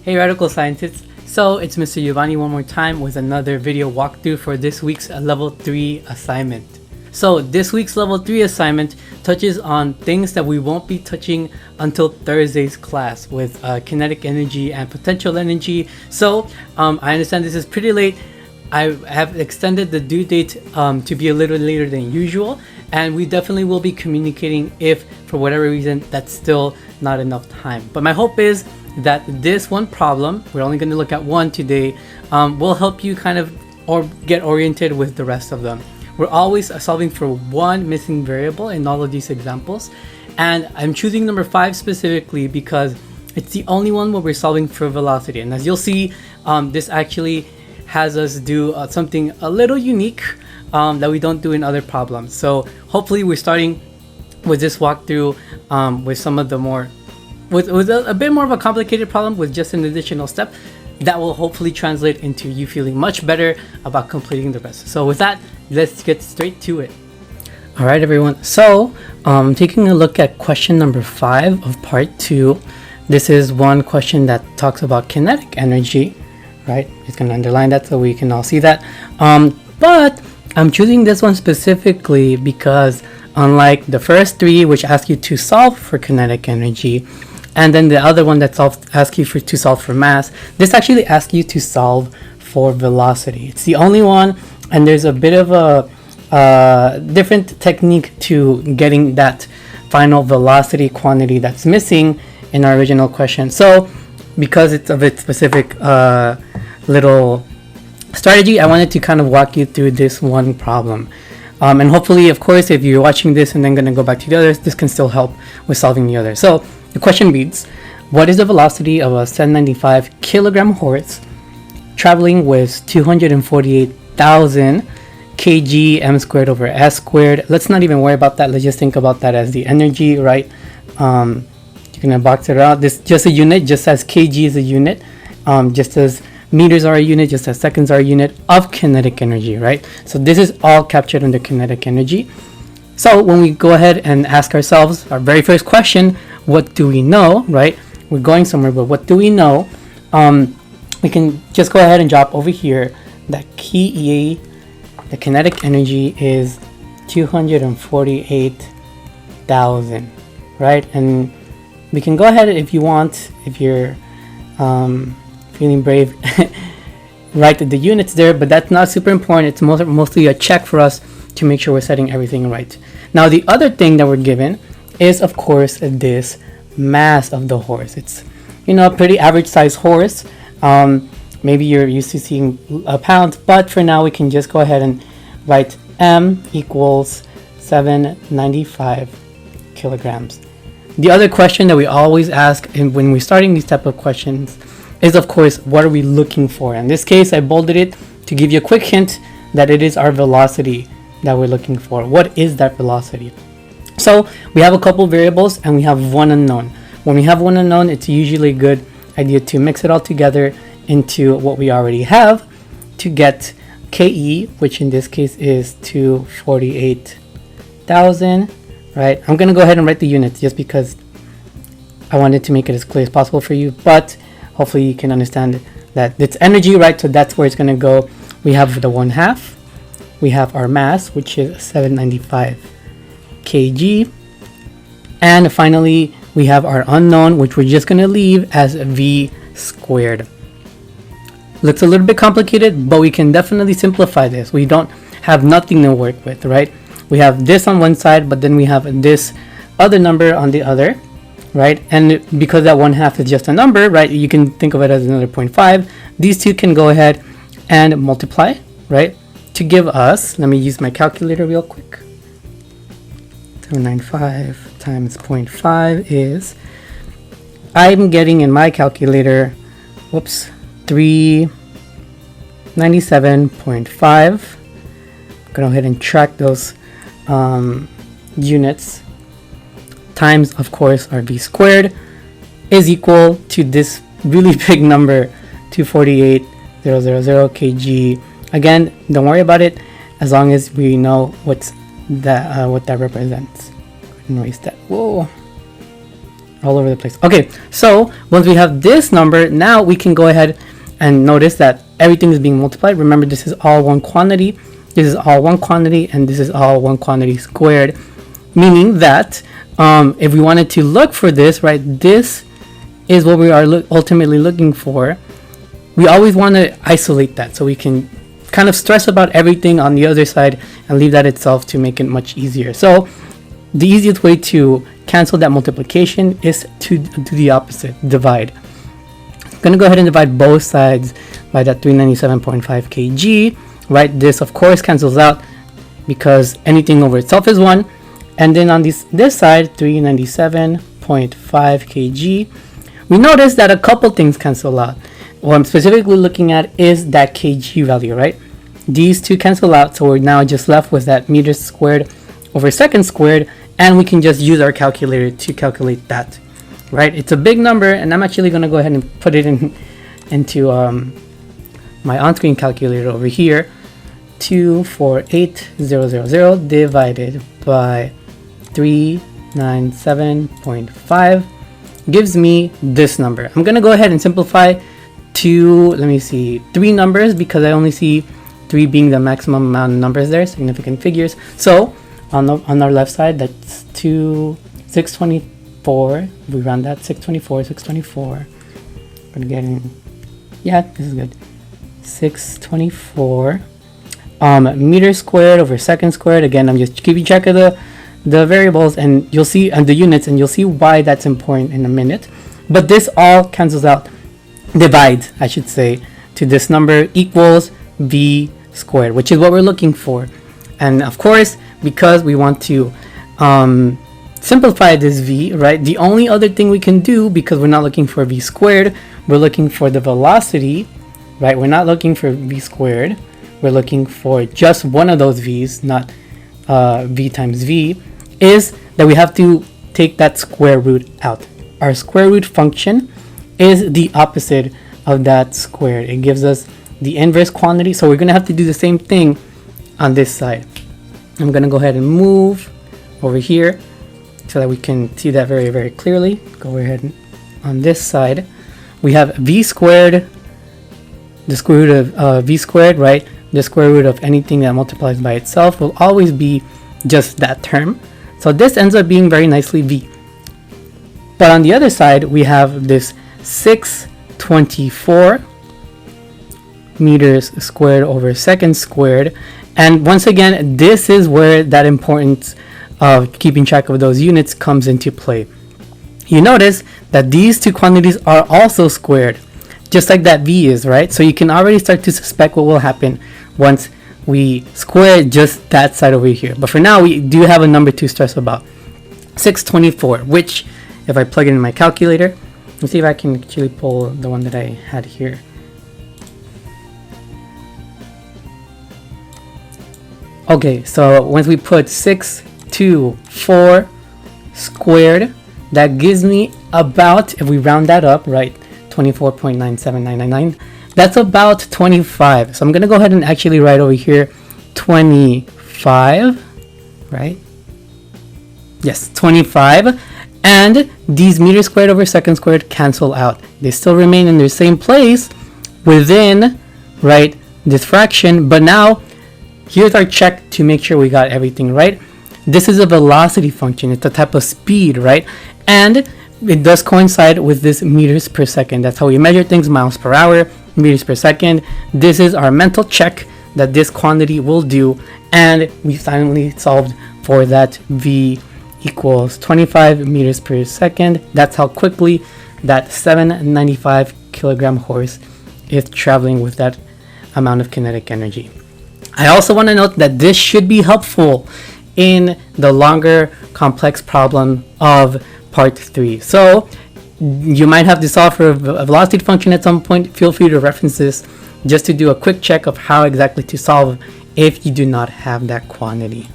Hey Radical Scientists, so it's Mr. Giovanni one more time with another video walkthrough for this week's level 3 assignment. So this week's level 3 assignment touches on things that we won't be touching until Thursday's class with kinetic energy and potential energy. So I understand this is pretty late. I have extended the due date to be a little later than usual, and we definitely will be communicating if for whatever reason that's still not enough time. But my hope is that this one problem, we're only going to look at one today, will help you kind of get oriented with the rest of them. We're always solving for one missing variable in all of these examples, and I'm choosing number 5 specifically because it's the only one where we're solving for velocity. And as you'll see, this actually has us do something a little unique that we don't do in other problems. So hopefully we're starting with this walkthrough with some of the more with a bit more of a complicated problem with just an additional step that will hopefully translate into you feeling much better about completing the rest. So with that, let's get straight to it. All right, everyone. So taking a look at question number 5 of part 2, this is one question that talks about kinetic energy, right? Just gonna underline that so we can all see that. But I'm choosing this one specifically because unlike the first 3, which ask you to solve for kinetic energy, and then the other one that asks you to solve for mass, this actually asks you to solve for velocity. It's the only one, and there's a bit of a different technique to getting that final velocity quantity that's missing in our original question. So because it's of its specific little strategy, I wanted to kind of walk you through this one problem. And hopefully, of course, if you're watching this and then going to go back to the others, this can still help with solving the others. So the question reads, what is the velocity of a 795 kilogram horse traveling with 248,000 kg m squared over s squared? Let's not even worry about that. Let's just think about that as the energy, right? You're going to box it out. This just a unit, just as kg is a unit, just as meters are a unit, just as seconds are a unit of kinetic energy, right? So this is all captured under kinetic energy. So when we go ahead and ask ourselves our very first question, what do we know, right? We're going somewhere, but what do we know? We can just go ahead and drop over here that the kinetic energy is 248,000, right? And we can go ahead if you want, if you're feeling brave, write the units there, but that's not super important. It's mostly a check for us to make sure we're setting everything right. Now the other thing that we're given is of course this mass of the horse. It's, you know, a pretty average size horse. Maybe you're used to seeing a pound, but for now we can just go ahead and write m equals 795 kilograms. The other question that we always ask when we're starting these type of questions is of course, what are we looking for? In this case, I bolded it to give you a quick hint that it is our velocity that we're looking for. What is that velocity? So we have a couple variables and we have one unknown. When we have one unknown, it's usually a good idea to mix it all together into what we already have to get KE, which in this case is 248,000, right? I'm gonna go ahead and write the units just because I wanted to make it as clear as possible for you, but hopefully you can understand that it's energy, right? So that's where it's gonna go. We have the 1/2, we have our mass, which is 795 kg, and finally we have our unknown, which we're just going to leave as v squared. Looks a little bit complicated, but we can definitely simplify this. We don't have nothing to work with, right? We have this on one side, but then we have this other number on the other, right? And because that 1/2 is just a number, right, you can think of it as another 0.5. These two can go ahead and multiply, right, to give us, let me use my calculator real quick. 295 times 0.5 is, I'm getting in my calculator, 397.5. Go ahead and track those units times, of course, our v squared is equal to this really big number, 248,000 kg. Again, don't worry about it as long as we know what that represents. Go ahead and erase that. Whoa. all over the place. Okay, so once we have this number, now we can go ahead and notice that everything is being multiplied. Remember, this is all one quantity, this is all one quantity, and this is all one quantity squared, meaning that if we wanted to look for this, right, this is what we are ultimately looking for. We always want to isolate that so we can kind of stress about everything on the other side and leave that itself to make it much easier. So the easiest way to cancel that multiplication is to do the opposite, divide. I'm going to go ahead and divide both sides by that 397.5 kg, right? This of course cancels out because anything over itself is 1. And then on this side, 397.5 kg, we notice that a couple things cancel out. What I'm specifically looking at is that kg value, right? These two cancel out, so we're now just left with that meters squared over second squared, and we can just use our calculator to calculate that, right? It's a big number, and I'm actually going to go ahead and put it into my on-screen calculator over here. 248,000 divided by 397.5 gives me this number. I'm going to go ahead and simplify to, let me see, 3 numbers because I only see 3 being the maximum amount of numbers there, significant figures. So on our left side, that's 624. We round that 624. I'm gonna get in. Yeah, this is good. 624 meters squared over second squared. Again, I'm just keeping track of the variables, and you'll see, and the units, and you'll see why that's important in a minute. But this all cancels out, divides, I should say, to this number equals v squared, which is what we're looking for. And of course, because we want to simplify this v, right, the only other thing we can do, because we're not looking for v squared, we're looking for the velocity, right? We're not looking for v squared, we're looking for just one of those v's, not v times v, is that we have to take that square root out. Our square root function is the opposite of that squared. It gives us the inverse quantity, so we're going to have to do the same thing on this side. I'm going to go ahead and move over here so that we can see that very, very clearly. Go ahead and on this side, we have v squared, the square root of v squared, right? The square root of anything that multiplies by itself will always be just that term. So this ends up being very nicely v. But on the other side, we have this 624 meters squared over second squared. And once again, this is where that importance of keeping track of those units comes into play. You notice that these two quantities are also squared, just like that v is, right? So you can already start to suspect what will happen once we square just that side over here. But for now, we do have a number to stress about, 624, which if I plug it in my calculator, let's see if I can actually pull the one that I had here. Okay, so once we put 624 squared, that gives me about, if we round that up, right, 24.97999, that's about 25. So I'm going to go ahead and actually write over here 25, right? Yes, 25. And these meters squared over second squared cancel out. They still remain in their same place within, right, this fraction. But now, here's our check to make sure we got everything right. This is a velocity function. It's a type of speed, right? And it does coincide with this meters per second. That's how we measure things, miles per hour, meters per second. This is our mental check that this quantity will do. And we finally solved for that v equals 25 meters per second. That's how quickly that 795 kilogram horse is traveling with that amount of kinetic energy. I also want to note that this should be helpful in the longer complex problem of part 3. So you might have to solve for a velocity function at some point. Feel free to reference this just to do a quick check of how exactly to solve if you do not have that quantity.